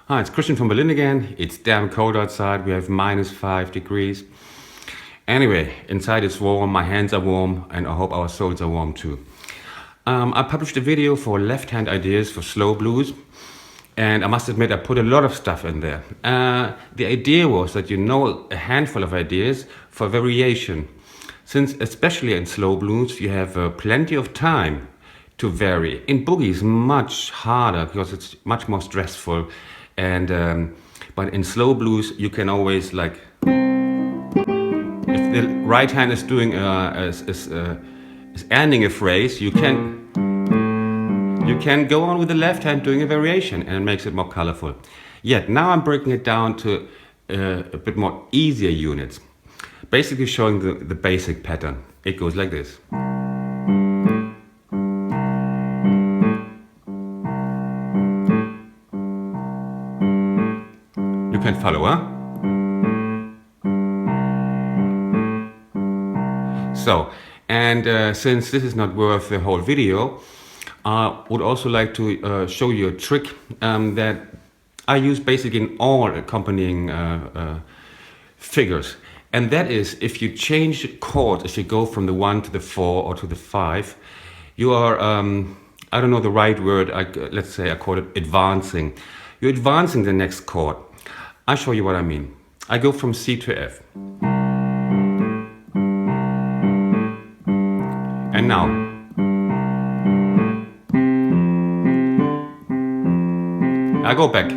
Hi, it's Christian from Berlin again. It's damn cold outside. We have -5 degrees. Anyway, inside it's warm, my hands are warm, and I hope our souls are warm too. I published a video for left-hand ideas for slow blues, and I must admit I put a lot of stuff in there. The idea was that you know a handful of ideas for variation, since especially in slow blues you have plenty of time to vary. In boogie it's much harder because it's much more stressful, and but in slow blues you can always, like, if the right hand is doing is ending a phrase, you can go on with the left hand doing a variation, and it makes it more colorful. Yet now I'm breaking it down to a bit more easier units, basically showing the basic pattern. It goes like this. You can follow, huh? So, and since this is not worth the whole video, I would also like to show you a trick that I use basically in all accompanying figures. And that is, if you change chords, if you go from the 1 to the 4 or to the 5, you are, I don't know the right word, let's say I call it advancing. You're advancing the next chord. I'll show you what I mean. I go from C to F. And now, I go back.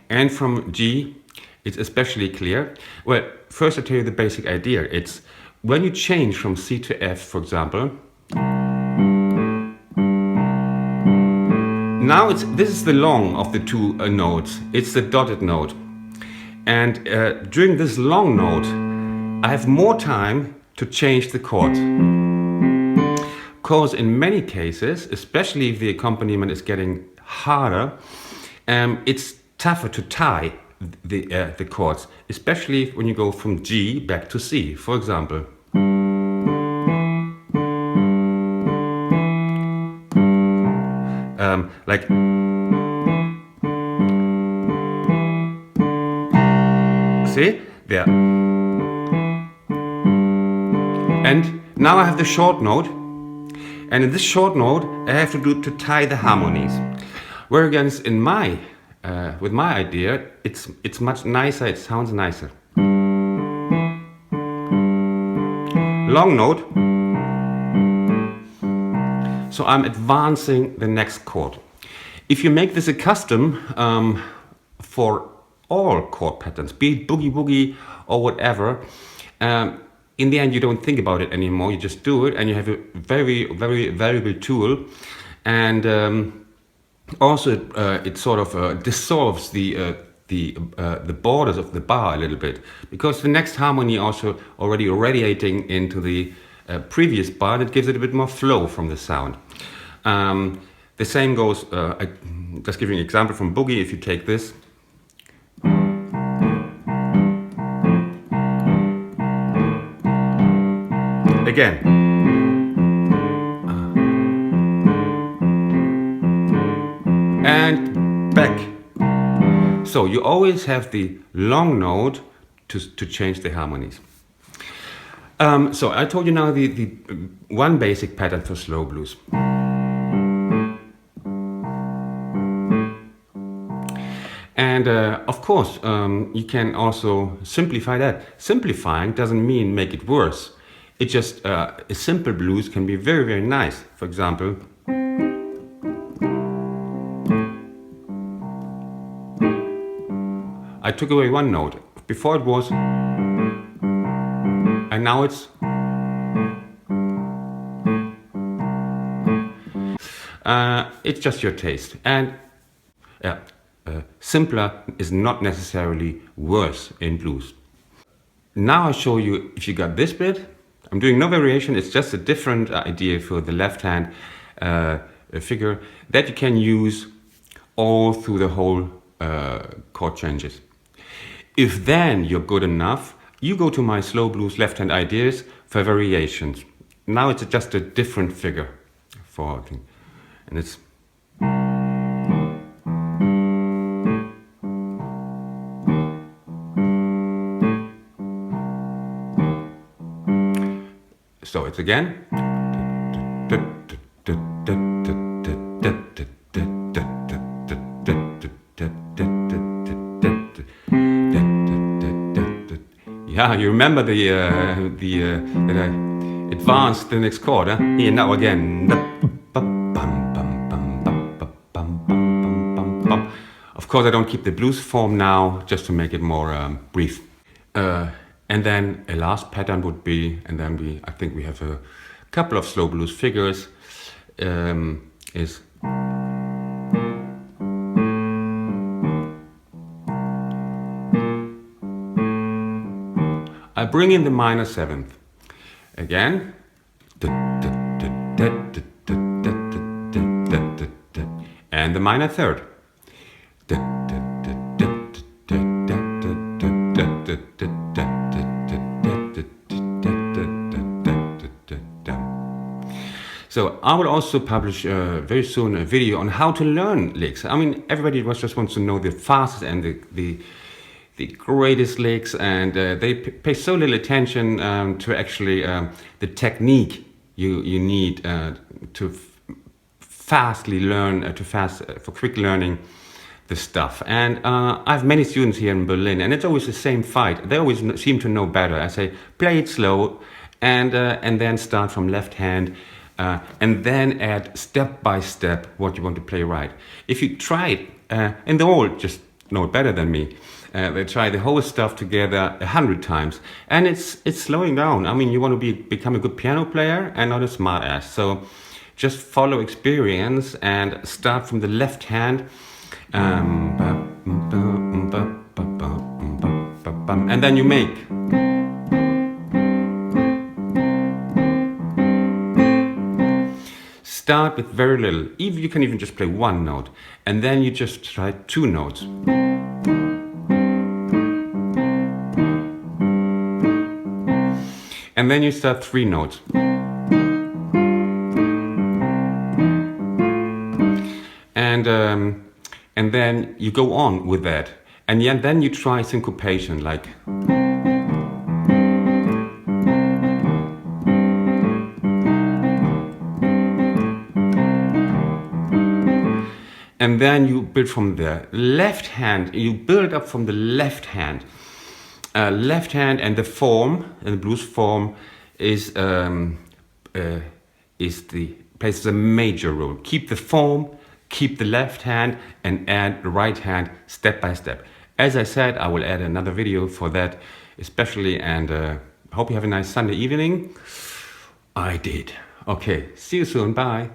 And from G, it's especially clear. Well, first I tell you the basic idea. It's when you change from C to F, for example. Now this is the long of the two notes. It's the dotted note. And during this long note, I have more time to change the chord. Because in many cases, especially if the accompaniment is getting harder, it's tougher to tie the chords, especially when you go from G back to C, for example. Like, see? There. And now I have the short note, and in this short note I have to tie the harmonies. Whereas in my with my idea, it's much nicer, it sounds nicer. Long note. So I'm advancing the next chord. If you make this a custom for all chord patterns, be it boogie woogie or whatever, in the end you don't think about it anymore, you just do it, and you have a very, very valuable tool. And also it sort of dissolves the borders of the bar a little bit, because the next harmony also already radiating into the previous bar, and it gives it a bit more flow from the sound. The same goes, just giving an example from boogie. If you take this, again, and back. So you always have the long note to change the harmonies. So I told you now the one basic pattern for slow blues. And of course, you can also simplify that. Simplifying doesn't mean make it worse. It just, a simple blues can be very, very nice. For example, I took away one note. Before it was, and now it's, it's just your taste. And simpler is not necessarily worse in blues. Now I'll show you, if you got this bit, I'm doing no variation, it's just a different idea for the left hand figure that you can use all through the whole chord changes. If then you're good enough, you go to my slow blues left hand ideas for variations. Now it's just a different figure. 4, and it's. So it's again. Yeah, you remember that I advanced the next chord, huh? Here now again. Of course, I don't keep the blues form now, just to make it more brief. And then a last pattern would be, and then I think we have a couple of slow blues figures. Is. I bring in the minor 7th again, and the minor 3rd, So I will also publish very soon a video on how to learn licks. I mean, everybody just wants to know the fastest and the greatest licks, and they pay so little attention to actually the technique you need to fastly learn, for quick learning the stuff. And I have many students here in Berlin, and it's always the same fight. They always seem to know better. I say, play it slow, and then start from left hand, and then add step by step what you want to play right. If you try it, and they all just know it better than me, they try the whole stuff together 100 times, and it's slowing down. I mean, you want to become a good piano player and not a smart ass. So just follow experience and start from the left hand, and then you make. Start with very little. You can even just play one note, and then you just try 2 notes. And then you start 3 notes. And then you go on with that. And then you try syncopation, like. And then you build from the left hand, you build up from the left hand. Left hand, and the form, and the blues form plays a major role. Keep the form, keep the left hand, and add the right hand step by step. As I said, I will add another video for that especially, and hope you have a nice Sunday evening. I did. Okay, see you soon, bye.